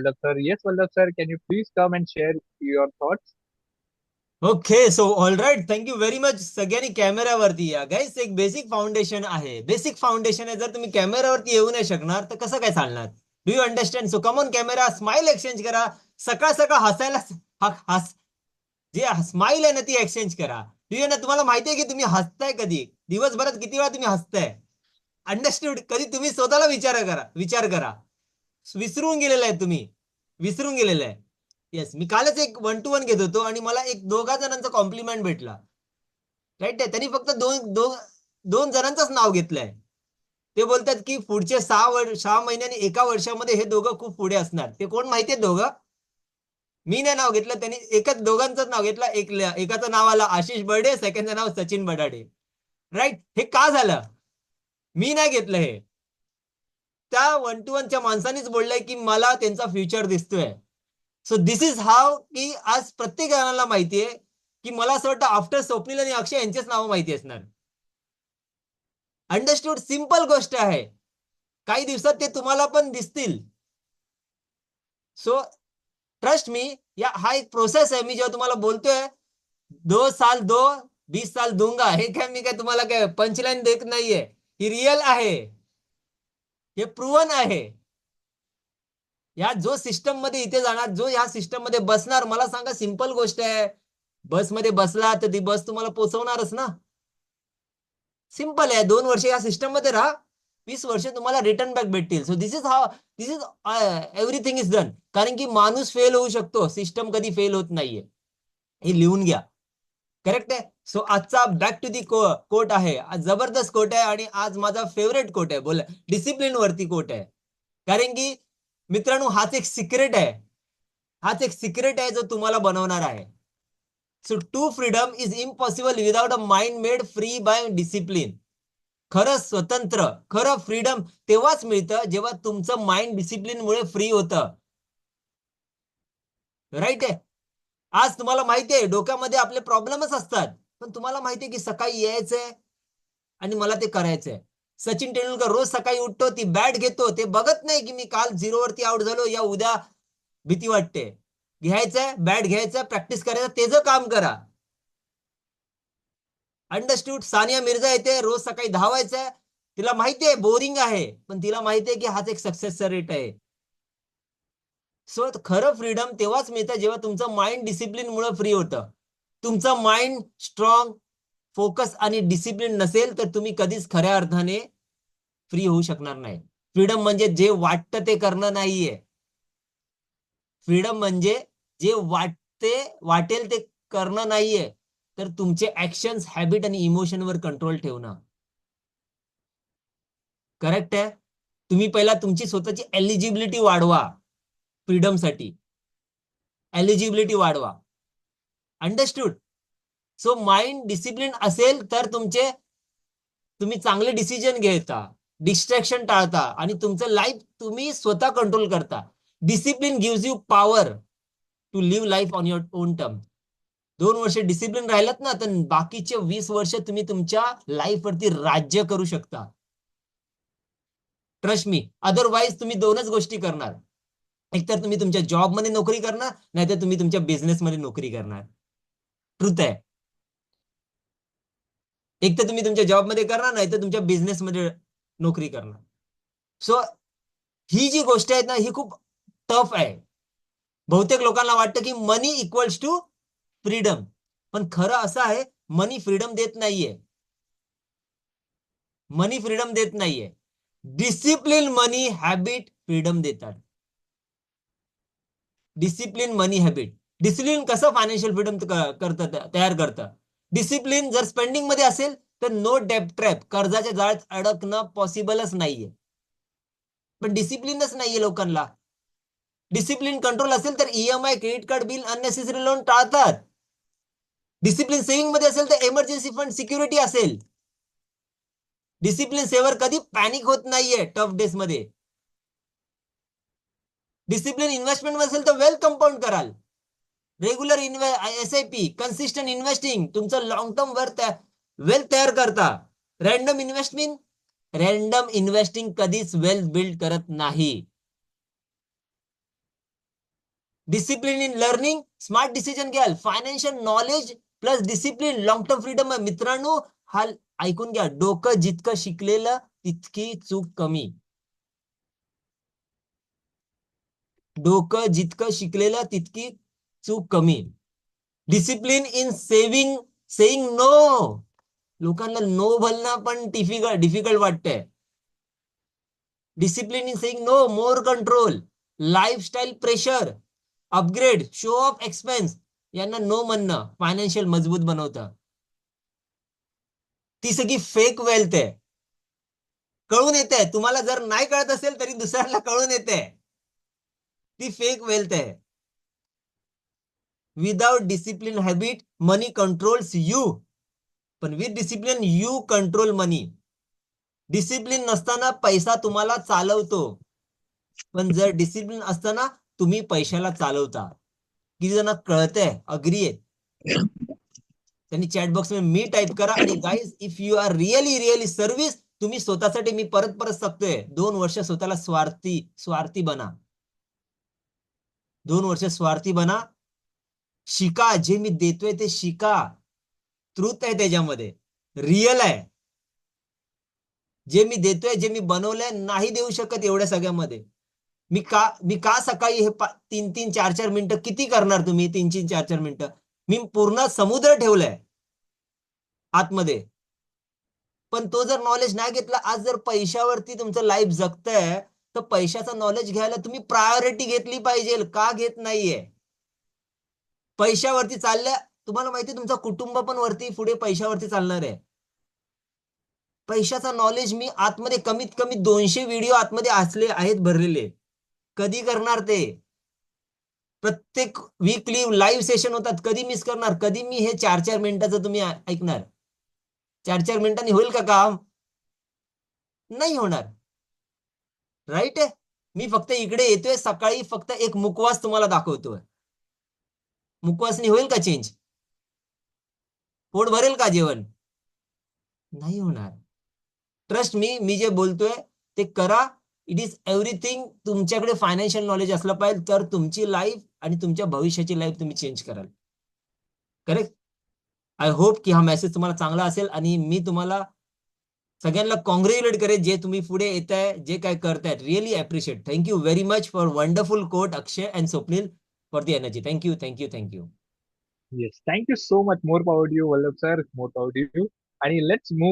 Vallabh sir. Yes, Vallabh sir, can you please come and share your thoughts? Okay so all right thank you very much. सगळ्यांनी कॅमेऱ्यावरती या guys. एक basic foundation आहे. Basic foundation आहे. जर तुम्ही कॅमेऱ्यावरती येऊ नाही शकणार तर कसं काय चालणार? Do you understand? So come on camera smile exchange करा. सकाळ सकाळ हसायला हस जे स्माइल आहे ना ती एक्सचेंज करा. डू यू ना तुम्हाला माहिती आहे की तुम्ही हसताय कधी? दिवसभरात किती वेळा तुम्ही हसताय? अंडरस्टूड? कधी तुम्ही स्वतःला विचार करा. विसरून गेलेला आहे तुम्ही. विसरून गेलेला आहे. येस, मी कालच एक 1-to-1 घेत होतो आणि मला एक दोघा जणांचा कॉम्प्लिमेंट भेटला. राईट आहे. त्यांनी फक्त दोन दोन दोन जणांचंच नाव घेतलंय. ते बोलतात की पुढचे 6 महिन्यांनी 1 वर्षामध्ये हे दोघं खूप पुढे असणार. ते कोण माहितीये दोघं? मी नाही नाव घेतलं, त्यांनी एकच दोघांचंच नाव घेतलं. एकाचं नाव आलं आशिष बर्डे, सेकंडचं नाव सचिन बडाडे. राईट. हे का झालं? मी नाही घेतलं हे. त्या 1-to-1च्या माणसानेच बोललंय की मला त्यांचा फ्युचर दिसतोय. सो दिस इज हाव की आज प्रत्येक जणाला माहितीये की मला असं वाटतं आफ्टर स्वप्नील आणि अक्षय यांचेच नाव माहिती असणार. अंडरस्टूड? सिंपल गोष्ट आहे. काही दिवसात ते तुम्हाला पण दिसतील. सो ट्रस्ट मी, हा एक प्रोसेस आहे. मी जेव्हा तुम्हाला बोलतोय 2 साल 20 साल दूंगा, हे काय मी काय तुम्हाला काय पंचलाईन देत नाहीये. ही रिअल आहे. हे प्रूव्हन आहे. या जो सिस्टम मध्ये इथे जाणार, जो ह्या सिस्टम मध्ये बसणार, मला सांगा सिंपल गोष्ट आहे. बसमध्ये बसला तर ती बस तुम्हाला पोहोचवणारच ना. सिंपल आहे. 2 वर्ष या सिस्टम मध्ये राहा, 20 वर्ष तुम्हाला रिटर्न बॅक भेटतील. So this is everything is done. कारण की माणूस फेल होऊ शकतो, सिस्टम कधी फेल होत नाहीये. हे लिहून घ्या. करेक्ट आहे. सो आजचा बॅक टू दी कोट आहे. आज जबरदस्त कोट आहे आणि आज माझा फेवरेट कोट आहे. बोला, डिसिप्लिन वरती कोट आहे. कारण की मित्रांनो, हाच एक सिक्रेट आहे. हाच एक सिक्रेट आहे जो तुम्हाला बनवणार आहे. So true freedom is impossible without a mind made free by discipline. खरं स्वतंत्र, खरं फ्रीडम तेव्हाच मिळतं जेव्हा तुमचं माइंड डिसिप्लिन मुळे फ्री होतं. राईट आहे. आज तुम्हाला माहिती आहे डोक्यामध्ये आपले प्रॉब्लेमच असतात, पण तुम्हाला माहिती आहे की सकाळी यायचंय आणि मला ते करायचंय. सचिन तेंडुलकर रोज सकाळी उठतो, ती बॅट घेतो, ते बघत नाही की मी काल 0 वरती आउट झालो, या उद्या भीती वाटते. घ्यायचंय बॅट, घ्यायचं प्रॅक्टिस करायचं, तेच काम करा. अंडरस्टूड? सानिया मिर्झा येते, रोज सकाळी धावायचंय, तिला माहितीये बोरिंग आहे, पण तिला माहितीये की हाच एक सक्सेसचा रेट आहे. सो खरं फ्रीडम तेव्हाच मिळतं जेव्हा तुमचं माइंड डिसिप्लिन मुळे फ्री होतं. तुमचं माइंड स्ट्रॉंग, फोकस आणि डिसिप्लिन नसेल तर तुम्ही कधीच खऱ्या अर्थाने फ्री होऊ शकणार नाही. फ्रीडम म्हणजे जे वाटतं ते करणं नाहीये. फ्रीडम म्हणजे जे वाटेल ते करणं नाहीये, तर तुमचे ऍक्शन्स, हॅबिट आणि इमोशनवर कंट्रोल ठेवणं. करेक्ट आहे. तुम्ही पहिला तुमची स्वतःची एलिजिबिलिटी वाढवा. फ्रीडमसाठी एलिजिबिलिटी वाढवा. अंडरस्टूड? सो माइंड डिसिप्लिन असेल तर तुम्ही चांगले डिसिजन घेता, डिस्ट्रॅक्शन टाळता आणि तुमचं लाईफ तुम्ही स्वतः कंट्रोल करता. Discipline gives you power to live life on your own term. 2 वर्ष डिसिप्लिन राहिलात ना, तर बाकीचे 20 वर्ष तुम्ही तुमच्या लाईफ वरती राज्य करू शकता. Trust me. अदरवाईज तुम्ही दोनच गोष्टी करणार. एकतर तुम्ही तुमच्या जॉबमध्ये नोकरी करणार, नाहीतर तुम्ही तुमच्या बिझनेसमध्ये नोकरी करणार. ट्रुथ आहे. एक तर तुम्ही तुमच्या जॉबमध्ये करणार, नाही तर तुमच्या बिझनेसमध्ये नोकरी करणार. सो ही जी गोष्ट आहे ना, ही खूप टफ आहे. बहुतेक लोकांना वाटतं की मनी इक्वल्स टू फ्रीडम, पण खरं असं आहे मनी फ्रीडम देत नाहीये. मनी फ्रीडम देत नाहीये. डिसिप्लिन, मनी, हॅबिट फ्रीडम देतात. डिसिप्लिन, मनी, हॅबिट. डिसिप्लिन कसं फायनान्शियल फ्रीडम तयार करतं? डिसिप्लिन जर स्पेंडिंग मध्ये असेल तर नो डेब्ट ट्रॅप, कर्जाच्या जाळ्यात अडकणं पॉसिबलच नाहीये. पण डिसिप्लिनच नाहीये लोकांना. डिसिप्लिन कंट्रोल असेल तर EMI, credit card bill, unnecessary loan टाळतात. डिसिप्लिन सेव्हिंग मध्ये असेल तर इमर्जन्सी फंड, सिक्युरिटी असेल. डिसिप्लिन सेवर कधी पॅनिक होत नाहीये टफ डेज मध्ये. डिसिप्लिन इन्व्हेस्टमेंट असेल तर वेल्थ कंपाऊंड कराल. रेग्युलर एसआयपी, कन्सिस्टंट इन्व्हेस्टिंग तुमचं लॉंग टर्म वेल्थ तयार करता. रॅन्डम इन्व्हेस्टिंग कधीच वेल्थ बिल्ड करत नाही. Discipline in learning, smart decision घ्याल. Financial knowledge plus discipline, long term freedom आहे. मित्रांनो, हा ऐकून घ्या, डोकं जितकं शिकलेलं तितकी चूक कमी. डोकं जितकं शिकलेलं तितकी चूक कमी. Discipline in saying no. लोकांना नो बोलणं पण डिफिकल्ट वाटतंय. Discipline in saying no, more control, lifestyle pressure, upgrade, show off expense, यांना नो म्हणणं फायनान्शियल मजबूत बनवतं. ती सगळी फेक वेल्थ आहे. कळून येते, तुम्हाला जर नाही कळत असेल तरी दुसऱ्यांना कळून येते, ती फेक वेल्थ आहे. Without discipline habit money controls you, पण with discipline you control money. डिसिप्लिन नसताना पैसा तुम्हाला चालवतो, पण जर डिसिप्लिन असताना तुम्ही पैशाला चालवता. किती जण कळतंय, अग्री आहे? त्यांनी चॅट बॉक्स मध्ये मी टाईप करा. आणि guys, if you are really service, तुम्ही स्वतःसाठी, मी परत सांगतोय, 2 वर्ष स्वतःला स्वार्थी बना. 2 वर्ष स्वार्थी बना. शिका, जे मी देतोय ते शिका. ट्रूथ आहे त्याच्यामध्ये, रिअल आहे. जे मी देतोय, जे मी बनवलंय, नाही देऊ शकत एवढ्या सगळ्यामध्ये. मी का सकाळी हे 3-3, 4-4 मिनिटं किती करणार तुम्ही? 3-3, 4-4 मिनिटं मी पूर्ण समुद्र ठेवलाय आतमध्ये. पण तो जर नॉलेज नाही घेतला, आज जर पैशावरती तुमचं लाईफ जगतंय, तर पैशाचं नॉलेज घ्यायला तुम्ही प्रायोरिटी घेतली पाहिजे. का घेत नाहीये? पैशावरती चालल्या, तुम्हाला माहिती तुमचं कुटुंब पण वरती पुढे पैशावरती चालणार आहे. पैशाचा नॉलेज मी आतमध्ये कमीत कमी 200 व्हिडिओ आतमध्ये असले आहेत भरलेले. कधी करणार ते? प्रत्येक वीकली लाईव्ह सेशन होतात, कधी मिस करणार? कधी मी हे 4-4 मिनिटाचं तुम्ही ऐकणार? 4-4 मिनिटांनी होईल का काम? नाही होणार. राईट आहे. मी फक्त इकडे येतोय सकाळी, फक्त एक मुखवास तुम्हाला दाखवतोय. मुखवासनी होईल का चेंज? पोट भरेल का जेवण? नाही होणार. ट्रस्ट मी जे बोलतोय ते करा. It is everything. तुमच्याकडे फायनान्शियल नॉलेज असलं पाहिजे, तर तुमची लाईफ आणि तुमच्या भविष्याची लाईफ तुम्ही चेंज कराल. करेक्ट? आय होप की हा मेसेज तुम्हाला चांगला असेल, आणि मी तुम्हाला सगळ्यांना कॉंग्रॅच्युलेट करेन जे तुम्ही पुढे येताय, जे काय करताय. Really appreciate. Thank you very much for wonderful quote, Akshay and Swapnil, for the energy. Thank you. Yes, thank you so much. More power to you, Vallabh sir. More power to you. And let's move